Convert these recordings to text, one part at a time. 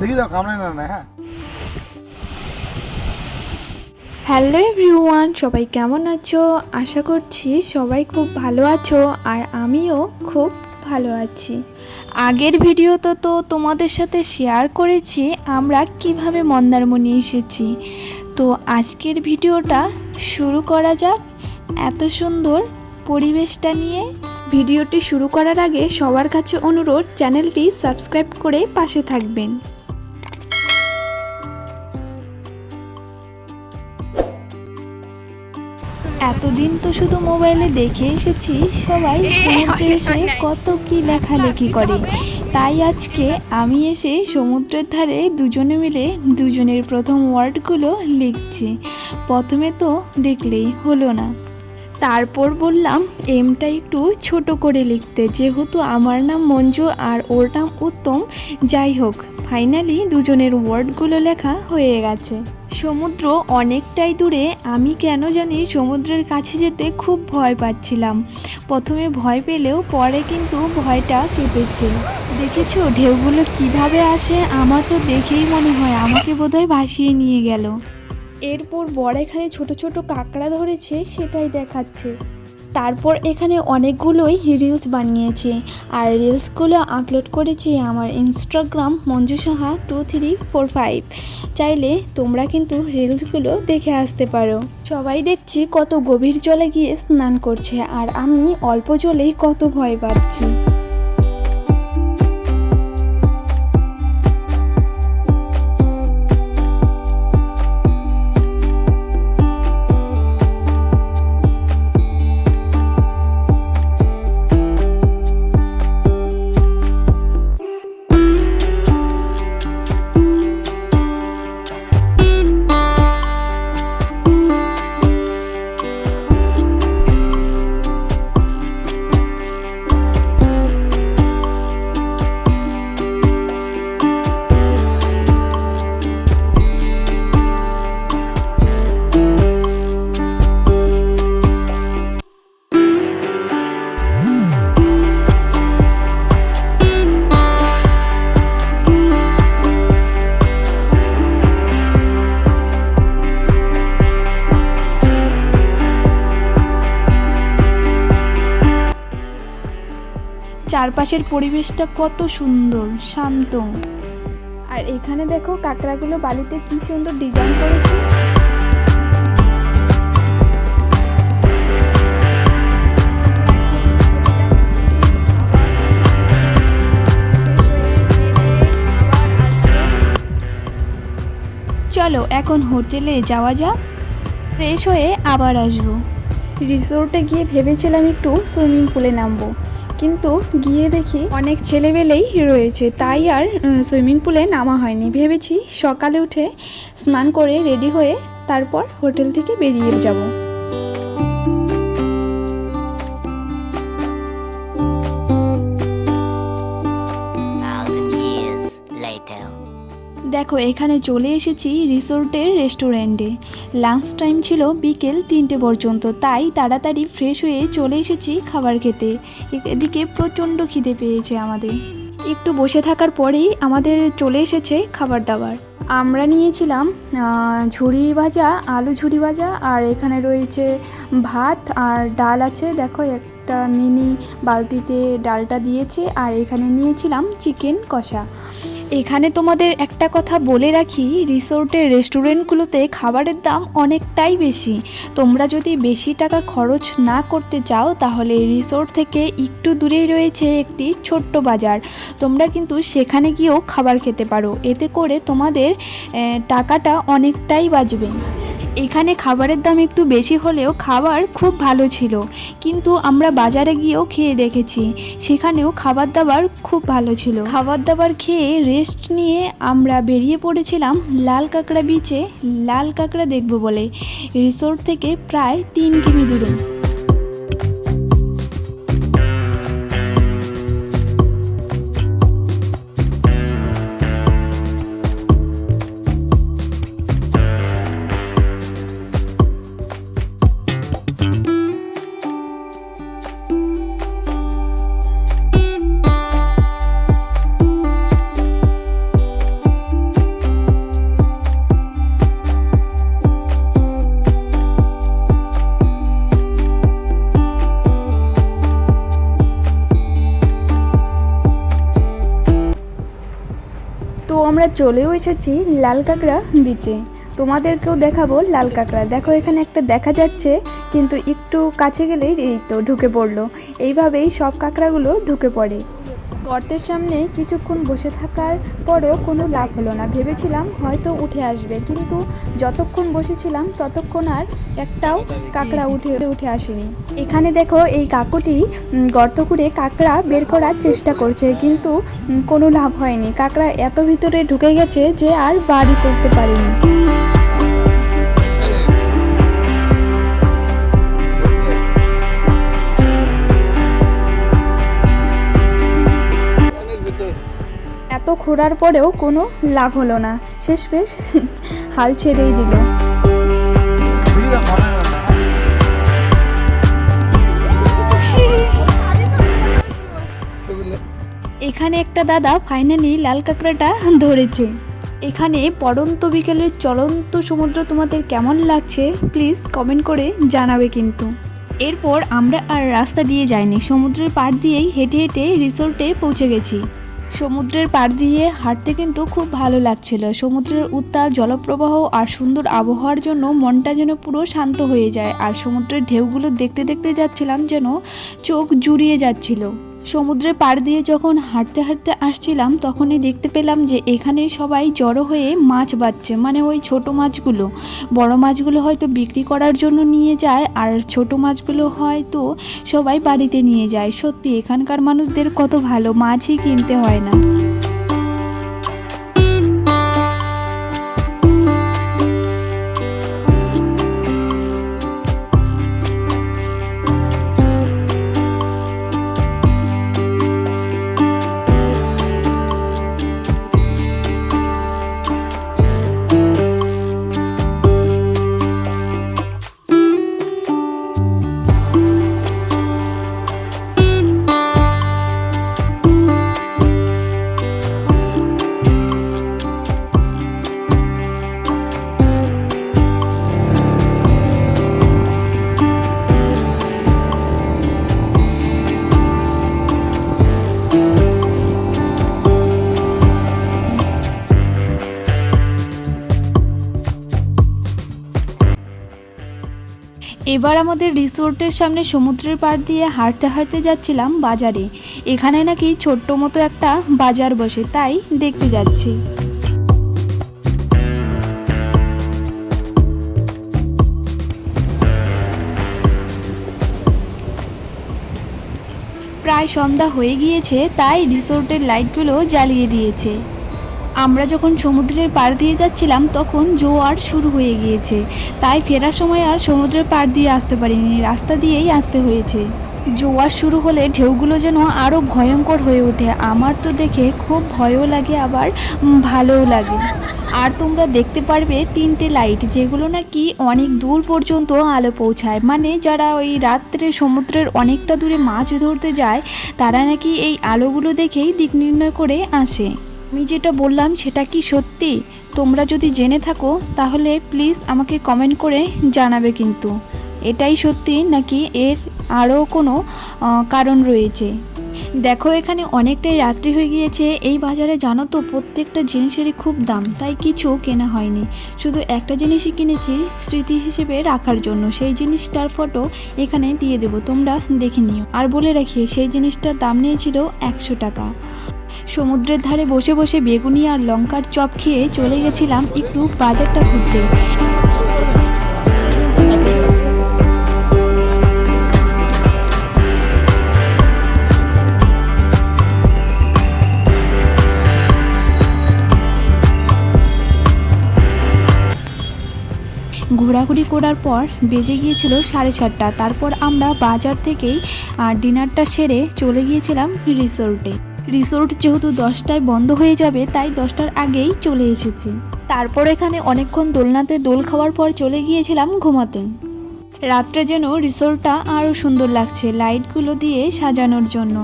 দেখি দাও কামড়ায় না। হ্যাঁ, হ্যালো এভরিওয়ান, সবাই কেমন আছো? আশা করছি সবাই খুব ভালো আছো আর আমিও খুব ভালো আছি। আগের ভিডিওতে তো তোমাদের সাথে শেয়ার করেছি আমরা কিভাবে মন্দারমণি এসেছি। তো আজকের ভিডিওটা শুরু করা যাক এত সুন্দর পরিবেশটা নিয়ে। ভিডিওটি শুরু করার আগে সবার কাছে অনুরোধ, চ্যানেলটি সাবস্ক্রাইব করে পাশে থাকবেন। এতদিন তো শুধু মোবাইলে দেখে এসেছি সবাই সমুদ্রে এসে কত কি লেখালেখি করে, তাই আজকে আমি এসে সমুদ্রের ধারে দুজনে মিলে দুজনের প্রথম ওয়ার্ডগুলো লিখছি। প্রথমে তো দেখলেই হলো না, তারপর বললাম এমটা একটু ছোট করে লিখতে, যেহেতু আমার নাম মঞ্জু আর ওর নাম উত্তম। যাই হোক, ফাইনালি দুজনের ওয়ার্ডগুলো লেখা হয়ে গেছে। সমুদ্র অনেকটাই দূরে, আমি কেন জানি সমুদ্রের কাছে যেতে খুব ভয় পাচ্ছিলাম। প্রথমে ভয় পেলেও পরে কিন্তু ভয়টা কেটেছে। দেখেছো ঢেউগুলো কিভাবে আসে? আমার তো দেখেই মনে হয় আমাকে বোধহয় ভাসিয়ে নিয়ে গেল। এরপর বড় এখানে ছোট ছোট কাঁকড়া ধরেছে, সেটাই দেখাচ্ছে। তারপর এখানে অনেকগুলোই রিলস বানিয়েছে আর রিলসগুলো আপলোড করেছি আমার ইনস্টাগ্রাম মঞ্জু সাহা 2345। চাইলে তোমরা কিন্তু রিলসগুলো দেখে আসতে পারো। সবাই দেখছি কত গভীর জলে গিয়ে স্নান করছে আর আমি অল্প জলেই কত ভয় পাচ্ছি। চারপাশের পরিবেশটা কত সুন্দর, শান্ত। আর এখানে দেখো কাঁকড়াগুলো বালিতে কি সুন্দর ডিজাইন করেছে। চলো এখন হোটেলে যাওয়া যাক, ফ্রেশ হয়ে আবার আসবো। রিসোর্টে গিয়ে ভেবেছিলাম একটু সুইমিং পুলে নামবো, কিন্তু গিয়ে দেখি অনেক ছেলেবেলেই রয়েছে, তাই আর সুইমিং পুলে নামা হয়নি। ভেবেছি সকালে উঠে স্নান করে রেডি হয়ে তারপর হোটেল থেকে বেরিয়ে যাব। দেখো এখানে চলে এসেছি রিসোর্টের রেস্টুরেন্টে। লাঞ্চ টাইম ছিল বিকেল 3টে পর্যন্ত, তাই তাড়াতাড়ি ফ্রেশ হয়ে চলে এসেছি খাবার খেতে। এদিকে প্রচণ্ড খিদে পেয়েছে আমাদের। একটু বসে থাকার পরেই আমাদের চলে এসেছে খাবার দাবার। আমরা নিয়েছিলাম ঝুরি ভাজা, আলু ঝুরি ভাজা, আর এখানে রয়েছে ভাত আর ডাল আছে। দেখো একটা মিনি বালতিতে ডালটা দিয়েছে। আর এখানে নিয়েছিলাম চিকেন কষা। এখানে তোমাদের একটা কথা বলে রাখি, রিসোর্টের রেস্টুরেন্টগুলোতে খাবারের দাম অনেকটাই বেশি। তোমরা যদি বেশি টাকা খরচ না করতে চাও তাহলে রিসোর্ট থেকে একটু দূরেই রয়েছে একটি ছোট্ট বাজার, তোমরা কিন্তু সেখানে গিয়েও খাবার খেতে পারো। এতে করে তোমাদের টাকাটা অনেকটাই বাঁচবে। এখানে খাবারের দাম একটু বেশি হলেও খাবার খুব ভালো ছিল, কিন্তু আমরা বাজারে গিয়েও খেয়ে দেখেছি, সেখানেও খাবার দাবার খুব ভালো ছিল। খাবার দাবার খেয়ে রেস্ট নিয়ে আমরা বেরিয়ে পড়েছিলাম লাল কাঁকড়া বিচে লাল কাঁকড়া দেখব বলে। রিসোর্ট থেকে প্রায় 3 কিমি দূরে। আমরা চলেও এসেছি লাল কাঁকড়া বিচে। তোমাদেরকেও দেখাবো লাল কাঁকড়া। দেখো এখানে একটা দেখা যাচ্ছে, কিন্তু একটু কাছে গেলেই এই তো ঢুকে পড়লো। এইভাবেই সব কাঁকড়াগুলো ঢুকে পড়ে। গর্তের সামনে কিছুক্ষণ বসে থাকার পরেও কোনো লাভ হলো না। ভেবেছিলাম হয়তো উঠে আসবে, কিন্তু যতক্ষণ বসেছিলাম ততক্ষণ আর একটাও কাঁকড়া উঠে আসেনি। এখানে দেখো এই কাকুটি গর্ত করে কাঁকড়া বের করার চেষ্টা করছে, কিন্তু কোনো লাভ হয়নি। কাঁকড়া এত ভিতরে ঢুকে গেছে যে আর বাড়ি করতে পারেনি। এত খোঁড়ার পরেও কোনো লাভ হলো না, শেষমেশ হাল ছেড়েই দিল। এখানে একটা দাদা ফাইনালি লাল কাঁকড়াটা ধরেছে। এখানে পড়ন্ত বিকেলের চলন্ত সমুদ্র তোমাদের কেমন লাগছে প্লিজ কমেন্ট করে জানাবে কিন্তু। এরপর আমরা আর রাস্তা দিয়ে যাইনি, সমুদ্রের পাড় দিয়েই হেঁটে হেঁটে রিসোর্টে পৌঁছে গেছি। সমুদ্রের পাড় দিয়ে হাঁটতে কিন্তু খুব ভালো লাগছিল। সমুদ্রের উত্তাল জলপ্রবাহ আর সুন্দর আবহাওয়ার জন্য মনটা যেন পুরো শান্ত হয়ে যায়। আর সমুদ্রের ঢেউগুলো দেখতে দেখতে যাচ্ছিলাম, যেন চোখ জুড়িয়ে যাচ্ছিল। সমুদ্রের পাড় দিয়ে যখন হাঁটতে হাঁটতে আসছিলাম, তখনই দেখতে পেলাম যে এখানে সবাই জড়ো হয়ে মাছ বাচ্ছে, মানে ওই ছোট মাছগুলো। বড় মাছগুলো হয়তো বিক্রি করার জন্য নিয়ে যায়, আর ছোট মাছগুলো হয়তো সবাই বাড়িতে নিয়ে যায়। সত্যি এখানকার মানুষদের কত ভালো, মাছই কিনতে হয় না। এবার আমাদের রিসোর্টের সামনে সমুদ্রের পাড় দিয়ে হাঁটতে হাঁটতে যাচ্ছিলাম বাজারে। এখানে নাকি ছোট্ট মতো একটা বাজার বসে, তাই দেখতে যাচ্ছি। প্রায় সন্ধ্যা হয়ে গিয়েছে, তাই রিসোর্টের লাইটগুলো জ্বালিয়ে দিয়েছে। আমরা যখন সমুদ্রের পাড় দিয়ে যাচ্ছিলাম তখন জোয়ার শুরু হয়ে গিয়েছে, তাই ফেরার সময় আর সমুদ্রের পাড় দিয়ে আসতে পারিনি, রাস্তা দিয়েই আসতে হয়েছে। জোয়ার শুরু হলে ঢেউগুলো যেন আরও ভয়ঙ্কর হয়ে ওঠে। আমার তো দেখে খুব ভয়ও লাগে, আবার ভালোও লাগে। আর তোমরা দেখতে পারবে 3টে লাইট, যেগুলো নাকি অনেক দূর পর্যন্ত আলো পৌঁছায়। মানে যারা ওই রাত্রে সমুদ্রের অনেকটা দূরে মাছ ধরতে যায়, তারা নাকি এই আলোগুলো দেখেই দিক নির্ণয় করে আসে। আমি যেটা বললাম সেটা কি সত্যি? তোমরা যদি জেনে থাকো তাহলে প্লিজ আমাকে কমেন্ট করে জানাবে কিন্তু। এটাই সত্যি নাকি এর আরও কোনো কারণ রয়েছে? দেখো এখানে অনেকটাই রাত্রি হয়ে গিয়েছে। এই বাজারে জানো তো প্রত্যেকটা জিনিসেরই খুব দাম, তাই কিছু কেনা হয়নি। শুধু একটা জিনিসই কিনেছি স্মৃতি হিসেবে রাখার জন্য। সেই জিনিসটার ফটো এখানে দিয়ে দেবো, তোমরা দেখে নিও। আর বলে রাখি সেই জিনিসটার দাম নিয়েছিল 100 টাকা। সমুদ্রের ধারে বসে বসে বেগুনি আর লঙ্কার চপ খেয়ে চলে গেছিলাম একটু বাজারটা ঘুরতে। ঘোরাঘুরি করার পর বেজে গিয়েছিল 7:30। তারপর আমরা বাজার থেকেই ডিনারটা সেরে চলে গিয়েছিলাম রিসোর্টে। রিসোর্ট যেহেতু 10টায় বন্ধ হয়ে যাবে, তাই 10টার আগেই চলে এসেছি। তারপর এখানে অনেকক্ষণ দোলনাতে দোল খাওয়ার পর চলে গিয়েছিলাম ঘুমাতে। রাত্রে যেন রিসোর্টটা আরও সুন্দর লাগছে লাইটগুলো দিয়ে সাজানোর জন্য।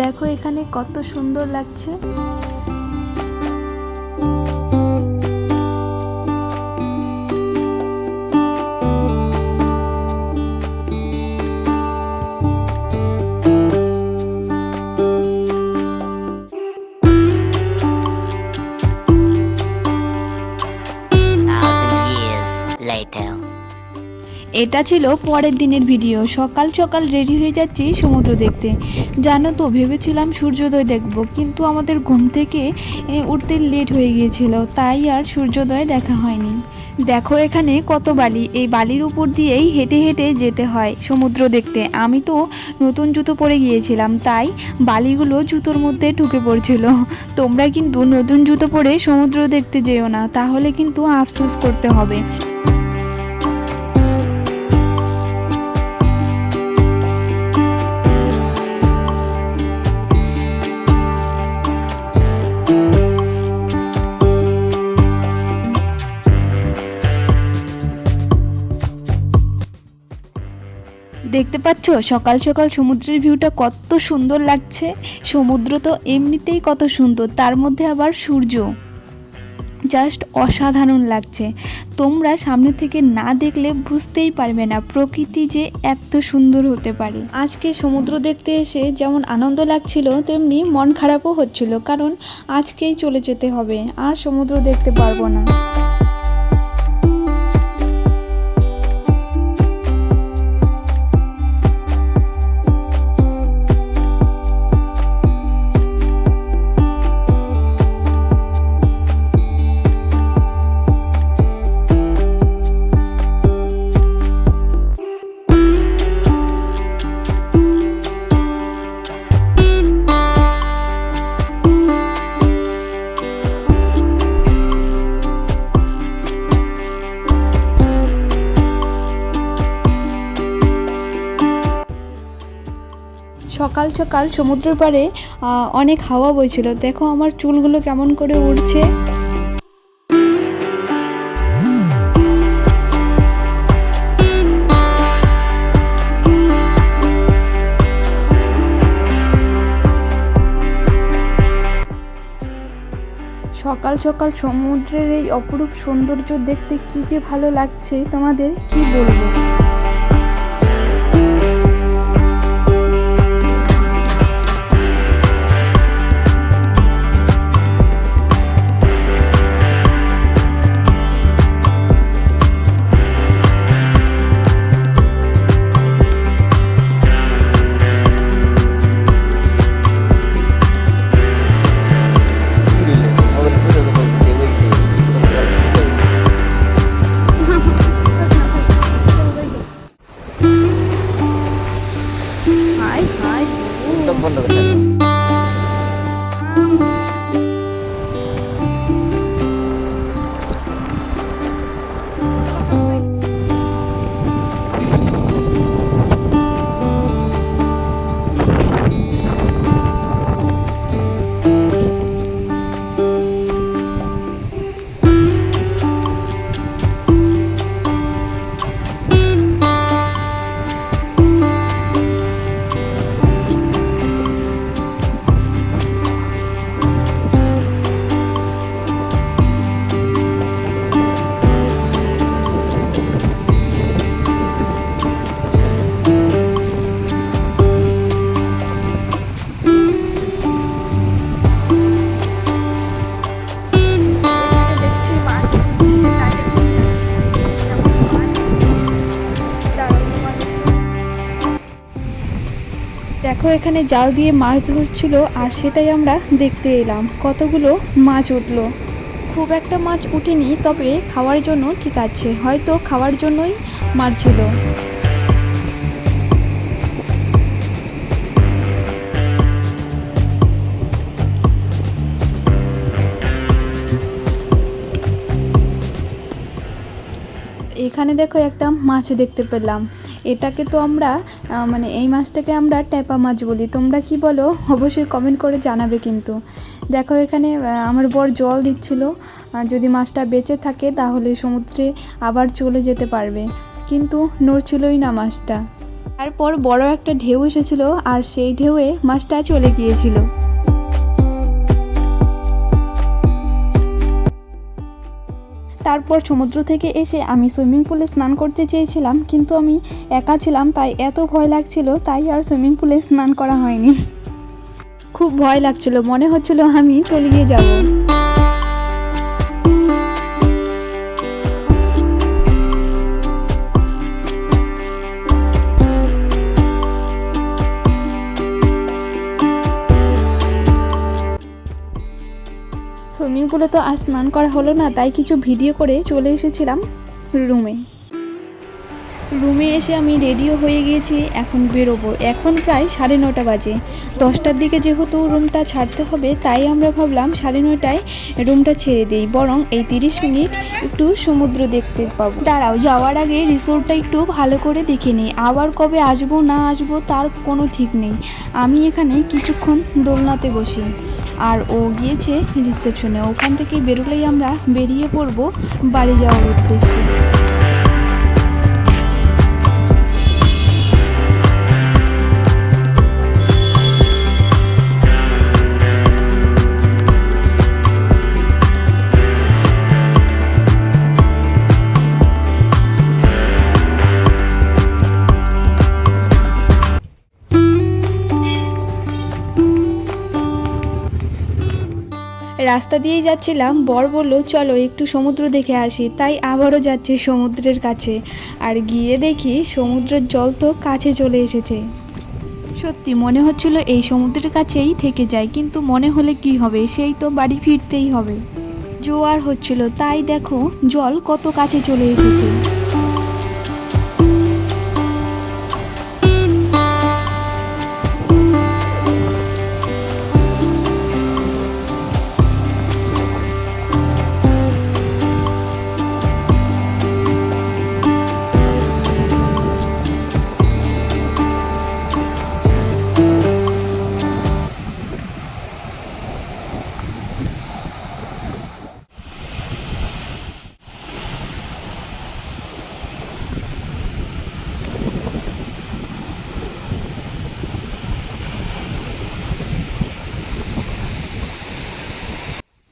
দেখো এখানে কত সুন্দর লাগছে। এটা ছিল পরের দিনের ভিডিও। সকাল সকাল রেডি হয়ে যাচ্ছি সমুদ্র দেখতে। জানো তো, ভেবেছিলাম সূর্যোদয় দেখব, কিন্তু আমাদের ঘুম থেকে উঠতে লেট হয়ে গিয়েছিল, তাই আর সূর্যোদয় দেখা হয়নি। দেখো এখানে কত বালি, এই বালির উপর দিয়েই হেঁটে হেঁটে যেতে হয় সমুদ্র দেখতে। আমি তো নতুন জুতো পরে গিয়েছিলাম, তাই বালিগুলো জুতোর মধ্যে ঢুকে পড়ছিল। তোমরা কিন্তু নতুন জুতো পরে সমুদ্র দেখতে যেও না, তাহলে কিন্তু আফসোস করতে হবে। দেখতে পাচ্ছ সকাল সকাল সমুদ্রের ভিউটা কত সুন্দর লাগছে। সমুদ্র তো এমনিতেই কত সুন্দর, তার মধ্যে আবার সূর্য, জাস্ট অসাধারণ লাগছে। তোমরা সামনে থেকে না দেখলে বুঝতেই পারবে না প্রকৃতি যে এত সুন্দর হতে পারে। আজকে সমুদ্র দেখতে এসে যেমন আনন্দ লাগছিল, তেমনি মন খারাপও হচ্ছিল, কারণ আজকেই চলে যেতে হবে, আর সমুদ্র দেখতে পারবো না। সকাল সকাল সমুদ্রের পাড়ে অনেক হাওয়া বইছিল। দেখো আমার চুলগুলো কেমন করে উড়ছে। সকাল সকাল সমুদ্রের এই অপরূপ সৌন্দর্য দেখতে কি যে ভালো লাগছে, তোমাদের কি বলবো। বন্ধ করতে দেখো এখানে জাল দিয়ে মাছ ধরছিল, আর সেটাই আমরা দেখতে এলাম। কতগুলো মাছ উঠলো। খুব একটা মাছ উঠেনি, তবে খাওয়ার জন্য ঠিক আছে, হয়তো খাওয়ার জন্যই মারছিল। এখানে দেখো একটা মাছ দেখতে পেলাম। এটাকে তো আমরা এই মাছটাকে আমরা ট্যাপা মাছ বলি। তোমরা কি বলো অবশ্যই কমেন্ট করে জানাবে কিন্তু। দেখো এখানে আমার বর জল দিচ্ছিল, যদি মাছটা বেঁচে থাকে তাহলে সমুদ্রে আবার চলে যেতে পারবে, কিন্তু নড়ছিলই না মাছটা। তারপর বড় একটা ঢেউ এসেছিল, আর সেই ঢেউয়ে মাছটা চলে গিয়েছিল। তারপর সমুদ্র থেকে এসে আমি সুইমিং পুলে স্নান করতে চেয়েছিলাম, কিন্তু আমি একা ছিলাম, তাই এত ভয় লাগছিল, তাই আর সুইমিং পুলে স্নান করা হয়নি। খুব ভয় লাগছিল, মনে হচ্ছিল আমি তলিয়ে যাব। সুইমিং পুলে তো আর স্নান করা হলো না, তাই কিছু ভিডিও করে চলে এসেছিলাম রুমে এসে আমি রেডিও হয়ে গিয়েছি, এখন বেরোবো। এখন প্রায় 9:30 বাজে। 10টার দিকে যেহেতু রুমটা ছাড়তে হবে, তাই আমরা ভাবলাম 9:30টায় রুমটা ছেড়ে দিই, বরং এই 30 মিনিট একটু সমুদ্র দেখতে পাবো। দাঁড়াও, যাওয়ার আগে রিসোর্টটা একটু ভালো করে দেখে নিই। আবার কবে আসবো না আসবো তার কোনো ঠিক নেই। আমি এখানে কিছুক্ষণ দোলনাতে বসি, আর ও গিয়েছে রিসেপশনে। ওখান থেকে বেরোলেই আমরা বেরিয়ে পড়বো বাড়ি যাওয়ার উদ্দেশ্যে। রাস্তা দিয়েই যাচ্ছিলাম, বর বলল চলো একটু সমুদ্র দেখে আসি, তাই আবারও যাচ্ছি সমুদ্রের কাছে। আর গিয়ে দেখি সমুদ্রের জল তো কাছে চলে এসেছে। সত্যি মনে হচ্ছিল এই সমুদ্রের কাছেই থেকে যাই, কিন্তু মনে হলে কি হবে, সেই তো বাড়ি ফিরতেই হবে। জোয়ার হচ্ছিল, তাই দেখো জল কত কাছে চলে এসেছে।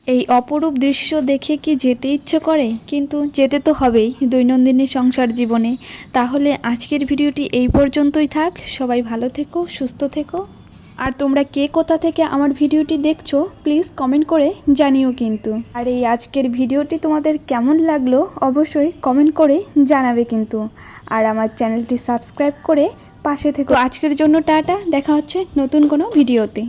এই অপরূপ দৃশ্য দেখে কি যেতে ইচ্ছে করে, কিন্তু যেতে তো হবেই দৈনন্দিন সংসার জীবনে। তাহলে আজকের ভিডিওটি এই পর্যন্তই থাক। সবাই ভালো থেকো, সুস্থ থেকো। আর তোমরা কে কোথা থেকে আমার ভিডিওটি দেখছো প্লিজ কমেন্ট করে জানিও কিন্তু। আর এই আজকের ভিডিওটি তোমাদের কেমন লাগলো অবশ্যই কমেন্ট করে জানাবে কিন্তু। আর আমার চ্যানেলটি সাবস্ক্রাইব করে পাশে থেকো। আজকের জন্য টাটা, দেখা হচ্ছে নতুন কোনো ভিডিওতে।